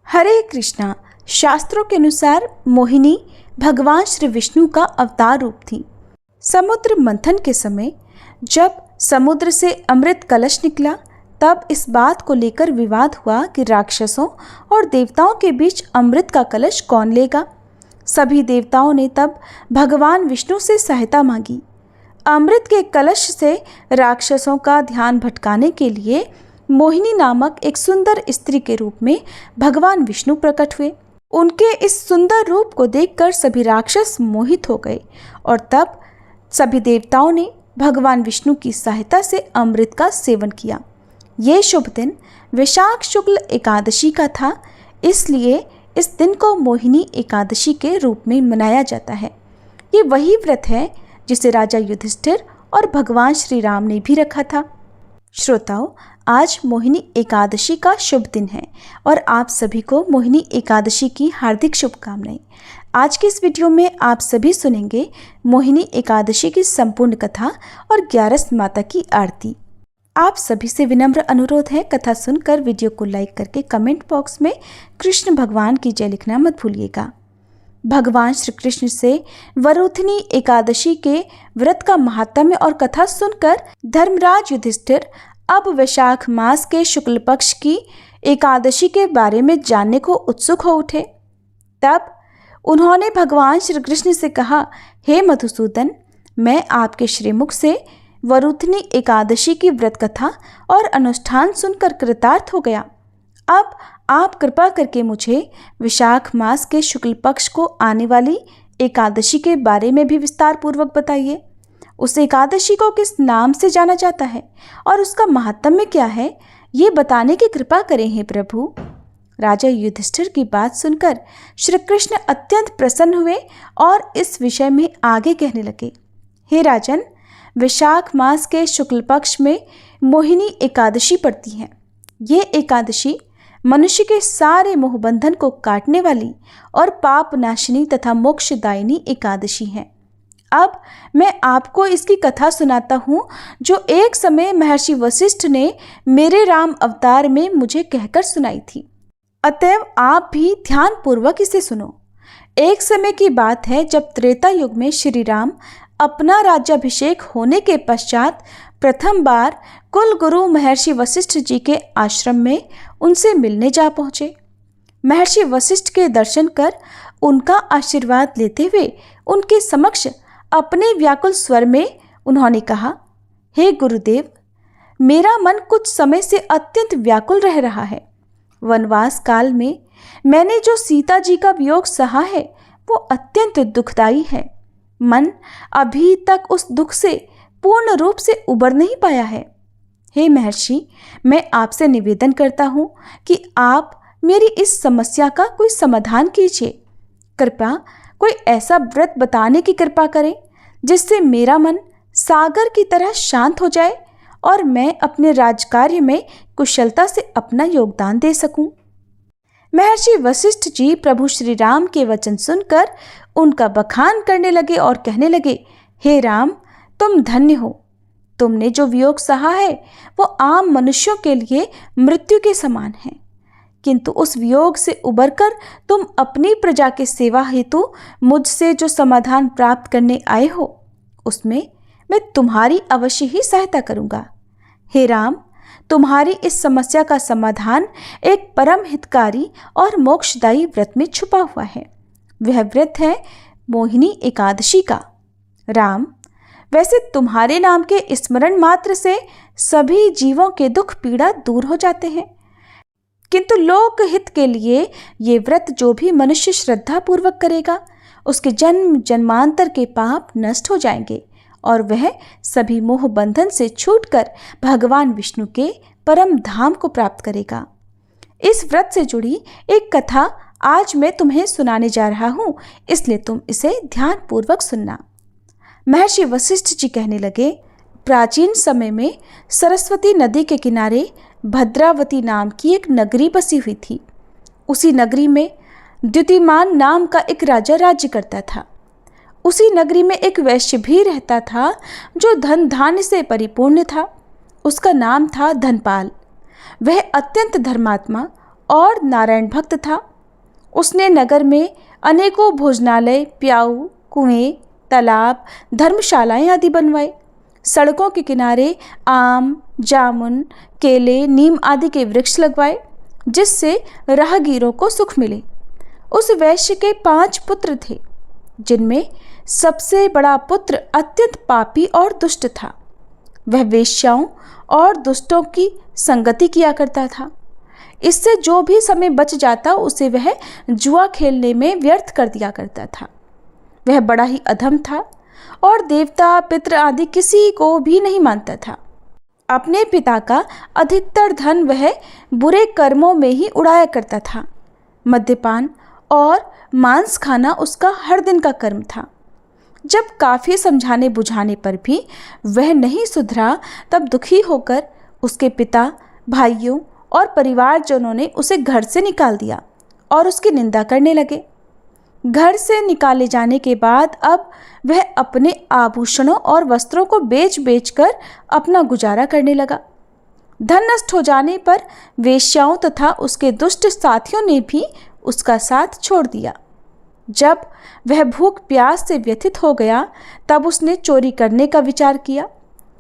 हरे कृष्णा। शास्त्रों के अनुसार मोहिनी भगवान श्री विष्णु का अवतार रूप थी। समुद्र मंथन के समय जब समुद्र से अमृत कलश निकला तब इस बात को लेकर विवाद हुआ कि राक्षसों और देवताओं के बीच अमृत का कलश कौन लेगा। सभी देवताओं ने तब भगवान विष्णु से सहायता मांगी। अमृत के कलश से राक्षसों का ध्यान भटकाने के लिए मोहिनी नामक एक सुंदर स्त्री के रूप में भगवान विष्णु प्रकट हुए। उनके इस सुंदर रूप को देखकर सभी राक्षस मोहित हो गए और तब सभी देवताओं ने भगवान विष्णु की सहायता से अमृत का सेवन किया। ये शुभ दिन वैशाख शुक्ल एकादशी का था, इसलिए इस दिन को मोहिनी एकादशी के रूप में मनाया जाता है। ये वही व्रत है जिसे राजा युधिष्ठिर और भगवान श्री राम ने भी रखा था। श्रोताओं, आज मोहिनी एकादशी का शुभ दिन है और आप सभी को मोहिनी एकादशी की हार्दिक शुभकामनाएं। आज की इस वीडियो में आप सभी सुनेंगे मोहिनी एकादशी की संपूर्ण कथा और 11 माता की आरती। आप सभी से विनम्र अनुरोध है, कथा सुनकर वीडियो को लाइक करके कमेंट बॉक्स में कृष्ण भगवान की जय लिखना मत भूलिएगा। भगवान श्री कृष्ण से वरुथिनी एकादशी के व्रत का महात्म्य और कथा सुनकर धर्मराज युधिष्ठिर अब वैशाख मास के शुक्ल पक्ष की एकादशी के बारे में जानने को उत्सुक हो उठे। तब उन्होंने भगवान श्री कृष्ण से कहा, हे मधुसूदन, मैं आपके श्रीमुख से वरुथिनी एकादशी की व्रत कथा और अनुष्ठान सुनकर कृतार्थ हो गया। अब आप कृपा करके मुझे विशाख मास के शुक्ल पक्ष को आने वाली एकादशी के बारे में भी विस्तार पूर्वक बताइए। उस एकादशी को किस नाम से जाना जाता है और उसका महात्म्य क्या है, ये बताने की कृपा करें हे प्रभु। राजा युधिष्ठिर की बात सुनकर श्री कृष्ण अत्यंत प्रसन्न हुए और इस विषय में आगे कहने लगे, हे राजन, वैशाख मास के शुक्ल पक्ष में मोहिनी एकादशी पड़ती है। ये एकादशी मनुष्य के सारे मोहबंधन को काटने वाली और पाप नाशिनी तथा मोक्षदायिनी एकादशी है। अब मैं आपको इसकी कथा सुनाता हूँ जो एक समय महर्षि वशिष्ठ ने मेरे राम अवतार में मुझे कहकर सुनाई थी। अतएव आप भी ध्यान पूर्वक इसे सुनो। एक समय की बात है जब त्रेता युग में श्री राम अपना राज्याभिषेक होने के पश्चात प्रथम बार कुल गुरु महर्षि वशिष्ठ जी के आश्रम में उनसे मिलने जा पहुँचे। महर्षि वशिष्ठ के दर्शन कर उनका आशीर्वाद लेते हुए उनके समक्ष अपने व्याकुल स्वर में उन्होंने कहा, हे गुरुदेव, मेरा मन कुछ समय से अत्यंत व्याकुल रह रहा है। वनवास काल में मैंने जो सीता जी का वियोग सहा है वो अत्यंत दुखदायी है। मन अभी तक उस दुख से पूर्ण रूप से उबर नहीं पाया है। हे महर्षि, मैं आपसे निवेदन करता हूँ कि आप मेरी इस समस्या का कोई समाधान कीजिए। कृपया कोई ऐसा व्रत बताने की कृपा करें जिससे मेरा मन सागर की तरह शांत हो जाए और मैं अपने राजकार्य में कुशलता से अपना योगदान दे सकूं। महर्षि वशिष्ठ जी प्रभु श्री राम के वचन सुनकर उनका बखान करने लगे और कहने लगे, हे राम, तुम धन्य हो। तुमने जो वियोग सहा है वो आम मनुष्यों के लिए मृत्यु के समान है, किंतु उस वियोग से उबरकर तुम अपनी प्रजा के सेवा हेतु मुझसे जो समाधान प्राप्त करने आए हो उसमें मैं तुम्हारी अवश्य ही सहायता करूंगा। हे राम, तुम्हारी इस समस्या का समाधान एक परम हितकारी और मोक्षदायी व्रत में छुपा हुआ है। वह व्रत है मोहिनी एकादशी का। राम, वैसे तुम्हारे नाम के स्मरण मात्र से सभी जीवों के दुख पीड़ा दूर हो जाते हैं, किंतु लोक हित के लिए ये व्रत जो भी मनुष्य श्रद्धा पूर्वक करेगा उसके जन्म जन्मांतर के पाप नष्ट हो जाएंगे और वह सभी मोह बंधन से छूटकर भगवान विष्णु के परम धाम को प्राप्त करेगा। इस व्रत से जुड़ी एक कथा आज मैं तुम्हें सुनाने जा रहा हूँ, इसलिए तुम इसे ध्यान पूर्वक सुनना। महर्षि वशिष्ठ जी कहने लगे, प्राचीन समय में सरस्वती नदी के किनारे भद्रावती नाम की एक नगरी बसी हुई थी। उसी नगरी में द्युतिमान नाम का एक राजा राज्य करता था। उसी नगरी में एक वैश्य भी रहता था जो धन धान्य से परिपूर्ण था। उसका नाम था धनपाल। वह अत्यंत धर्मात्मा और नारायण भक्त था। उसने नगर में अनेकों भोजनालय, प्याऊ, कुएं, तालाब, धर्मशालाएं आदि बनवाए। सड़कों के किनारे आम, जामुन, केले, नीम आदि के वृक्ष लगवाए, जिससे राहगीरों को सुख मिले। उस वैश्य के 5 पुत्र थे, जिनमें सबसे बड़ा पुत्र अत्यंत पापी और दुष्ट था। वह वेश्याओं और दुष्टों की संगति किया करता था। इससे जो भी समय बच जाता उसे वह जुआ खेलने में व्यर्थ कर दिया करता था। वह बड़ा ही अधम था और देवता, पितृ आदि किसी को भी नहीं मानता था। अपने पिता का अधिकतर धन वह बुरे कर्मों में ही उड़ाया करता था। मद्यपान और मांस खाना उसका हर दिन का कर्म था। जब काफ़ी समझाने बुझाने पर भी वह नहीं सुधरा, तब दुखी होकर उसके पिता, भाइयों और परिवारजनों ने उसे घर से निकाल दिया और उसकी निंदा करने लगे। घर से निकाले जाने के बाद अब वह अपने आभूषणों और वस्त्रों को बेच बेच कर अपना गुजारा करने लगा। धन नष्ट हो जाने पर वेश्याओं तथा उसके दुष्ट साथियों ने भी उसका साथ छोड़ दिया। जब वह भूख प्यास से व्यथित हो गया, तब उसने चोरी करने का विचार किया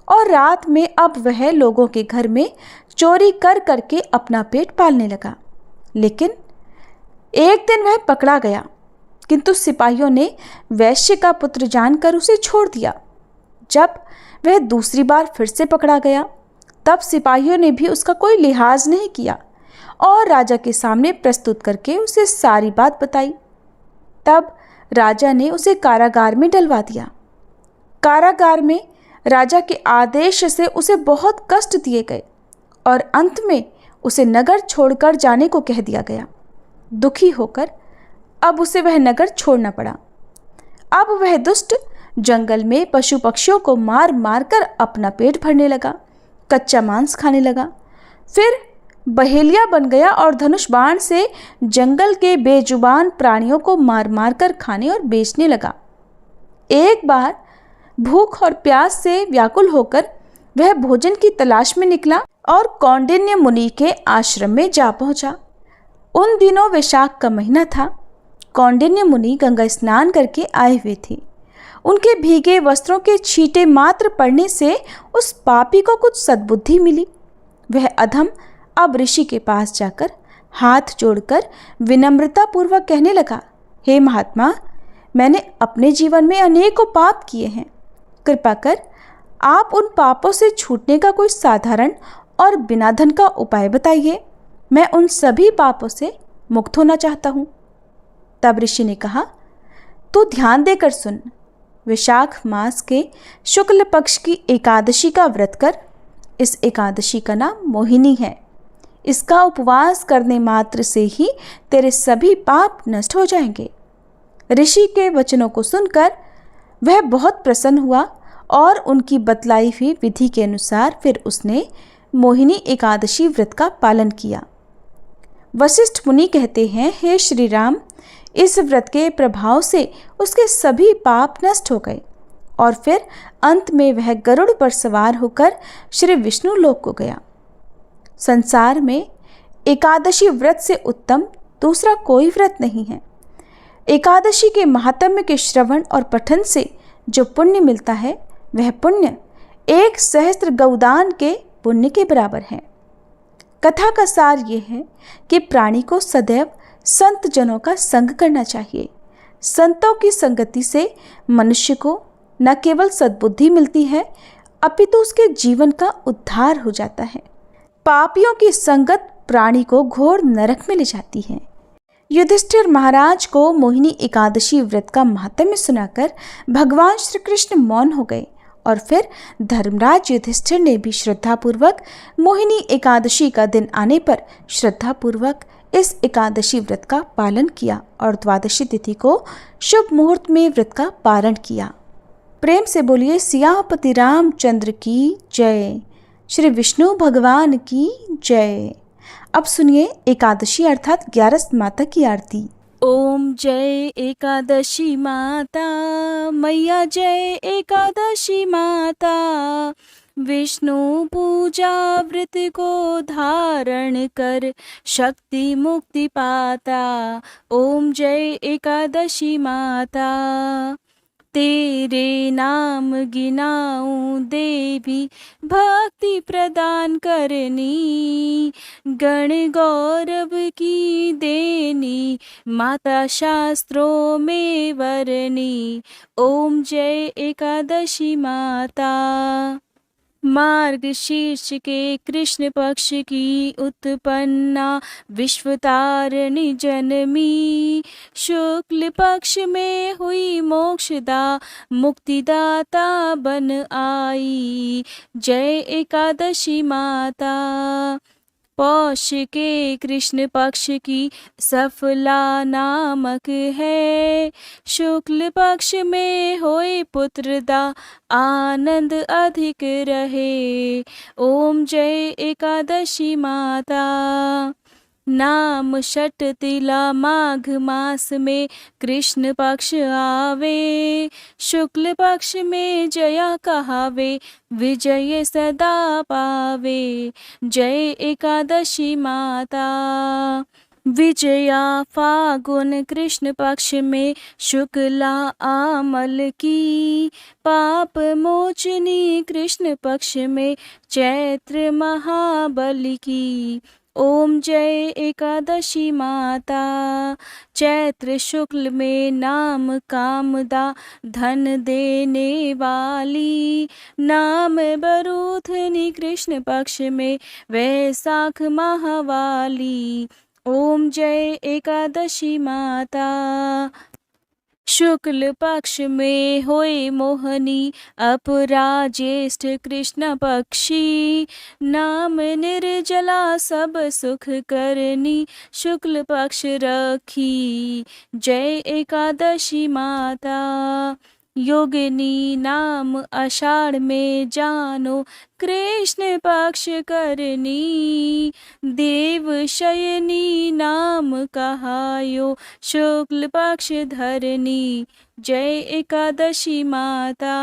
और रात में अब वह लोगों के घर में चोरी कर करके अपना पेट पालने लगा। लेकिन एक दिन वह पकड़ा गया, किंतु सिपाहियों ने वैश्य का पुत्र जानकर उसे छोड़ दिया। जब वह दूसरी बार फिर से पकड़ा गया, तब सिपाहियों ने भी उसका कोई लिहाज नहीं किया और राजा के सामने प्रस्तुत करके उसे सारी बात बताई। तब राजा ने उसे कारागार में डलवा दिया। कारागार में राजा के आदेश से उसे बहुत कष्ट दिए गए और अंत में उसे नगर छोड़कर जाने को कह दिया गया। दुखी होकर अब उसे वह नगर छोड़ना पड़ा। अब वह दुष्ट जंगल में पशु पक्षियों को मार मार कर अपना पेट भरने लगा, कच्चा मांस खाने लगा। फिर बहेलिया बन गया और धनुष बाण से जंगल के बेजुबान प्राणियों को मार मार कर खाने और बेचने लगा। एक बार भूख और प्यास से व्याकुल होकर वह भोजन की तलाश में निकला और कौंडिन्य मुनि के आश्रम में जा पहुंचा। उन दिनों वैशाख का महीना था। कौंडिन्य मुनि गंगा स्नान करके आए हुए थे। उनके भीगे वस्त्रों के छींटे मात्र पड़ने से उस पापी को कुछ सद्बुद्धि मिली। वह अधम अब ऋषि के पास जाकर हाथ जोड़कर विनम्रता पूर्वक कहने लगा, हे महात्मा, मैंने अपने जीवन में अनेकों पाप किए हैं। कृपा कर आप उन पापों से छूटने का कोई साधारण और बिना धन का उपाय बताइए। मैं उन सभी पापों से मुक्त होना चाहता हूँ। तब ऋषि ने कहा, तू ध्यान देकर सुन। वैशाख मास के शुक्ल पक्ष की एकादशी का व्रत कर। इस एकादशी का नाम मोहिनी है। इसका उपवास करने मात्र से ही तेरे सभी पाप नष्ट हो जाएंगे। ऋषि के वचनों को सुनकर वह बहुत प्रसन्न हुआ और उनकी बतलाई हुई विधि के अनुसार फिर उसने मोहिनी एकादशी व्रत का पालन किया। वशिष्ठ मुनि कहते हैं, हे श्री राम, इस व्रत के प्रभाव से उसके सभी पाप नष्ट हो गए और फिर अंत में वह गरुड़ पर सवार होकर श्री विष्णु लोक को गया। संसार में एकादशी व्रत से उत्तम दूसरा कोई व्रत नहीं है। एकादशी के महात्म्य के श्रवण और पठन से जो पुण्य मिलता है, वह पुण्य 1 सहस्त्र गौदान के पुण्य के बराबर है। कथा का सार ये है कि प्राणी को सदैव संत जनों का संग करना चाहिए। संतों की संगति से मनुष्य को न केवल सद्बुद्धि मिलती है, अपितु उसके जीवन का उद्धार हो जाता है। पापियों की संगत प्राणी को घोर नरक में ले जाती है। युधिष्ठिर महाराज को मोहिनी एकादशी व्रत का महात्म्य सुनाकर भगवान श्री कृष्ण मौन हो गए और फिर धर्मराज युधिष्ठिर ने भी श्रद्धापूर्वक मोहिनी एकादशी का दिन आने पर श्रद्धापूर्वक इस एकादशी व्रत का पालन किया और द्वादशी तिथि को शुभ मुहूर्त में व्रत का पारण किया। प्रेम से बोलिए सियापति रामचंद्र की जय, श्री विष्णु भगवान की जय। अब सुनिए एकादशी अर्थात 11 माता की आरती। ओम जय एकादशी माता, मैया जय एकादशी माता, विष्णु पूजा व्रत को धारण कर शक्ति मुक्ति पाता। ओम जय एकादशी माता। तेरे नाम गिनाऊं देवी भक्ति प्रदान करनी, गण गौरव की देनी माता शास्त्रों में वरनी। ओम जय एकादशी माता। मार्गशीर्ष के कृष्ण पक्ष की उत्पन्ना विश्वतारिणी जन्मी, शुक्ल पक्ष में हुई मोक्षदा मुक्तिदाता बन आई। जय एकादशी माता। पौष के कृष्ण पक्ष की सफला नामक है, शुक्ल पक्ष में होए पुत्रदा आनंद अधिक रहे। ओम जय एकादशी माता। नाम षट तिला माघ मास में कृष्ण पक्ष आवे, शुक्ल पक्ष में जया कहावे विजय सदा पावे। जय एकादशी माता। विजया फागुन कृष्ण पक्ष में शुक्ला आमल की, पाप मोचनी कृष्ण पक्ष में चैत्र महाबली की। ओम जय एकादशी माता। चैत्र शुक्ल में नाम कामदा धन देने वाली, नाम बरूथनी कृष्ण पक्ष में वैशाख महावाली। ओम जय एकादशी माता। शुक्ल पक्ष में होए मोहनी अपराजेष्ठ कृष्ण पक्षी, नाम निर्जला सब सुख करनी शुक्ल पक्ष रखी। जय एकादशी माता। योगिनी नाम आषाढ़ में जानो कृष्ण पक्ष करनी, देव शयनी नाम कहायो शुक्ल पक्ष धरनी। जय एकादशी माता।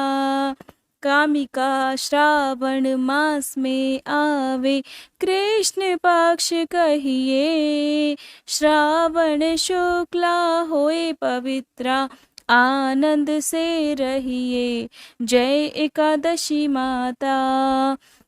कामिका श्रावण मास में आवे कृष्ण पक्ष कहिए, श्रावण शुक्ला होए पवित्रा आनंद से रहिए। जय एकादशी माता।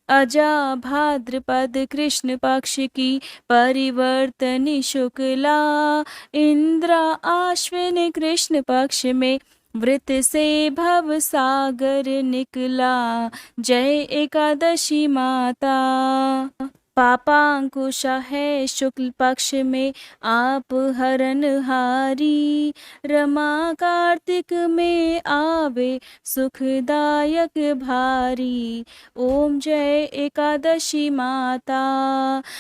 अजा भाद्रपद कृष्ण पक्ष की परिवर्तनी शुक्ला, इंद्रा आश्विन कृष्ण पक्ष में व्रत से भव सागर निकला। जय एकादशी माता। पापांकुश है शुक्ल पक्ष में आप हरनहारी, रमा कार्तिक में आवे सुखदायक भारी। ओम जय एकादशी माता।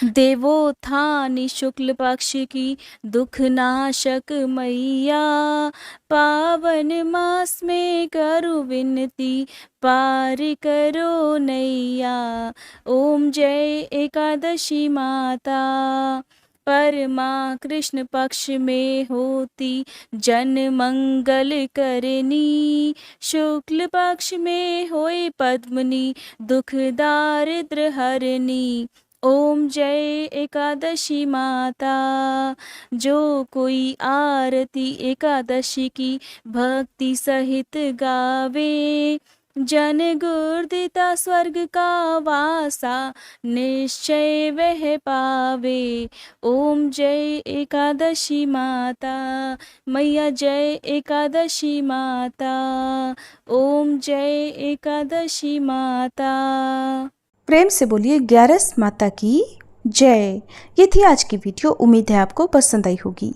देवोत्थानी शुक्ल पक्ष की दुख नाशक मैया, पावन मास में करो विनती पार करो नैया। ओम जय एकादशी माता। परमा कृष्ण पक्ष में होती जन मंगल करनी, शुक्ल पक्ष में होए पद्मनी दुख दारिद्र हरनी। ओम जय एकादशी माता। जो कोई आरती एकादशी की भक्ति सहित गावे, जन गुर्दिता स्वर्ग का वासा निश्चय वह पावे। ओम जय एकादशी माता। मैया जय एकादशी माता। ओम जय एकादशी माता। प्रेम से बोलिए 11 माता की जय। ये थी आज की वीडियो। उम्मीद है आपको पसंद आई होगी।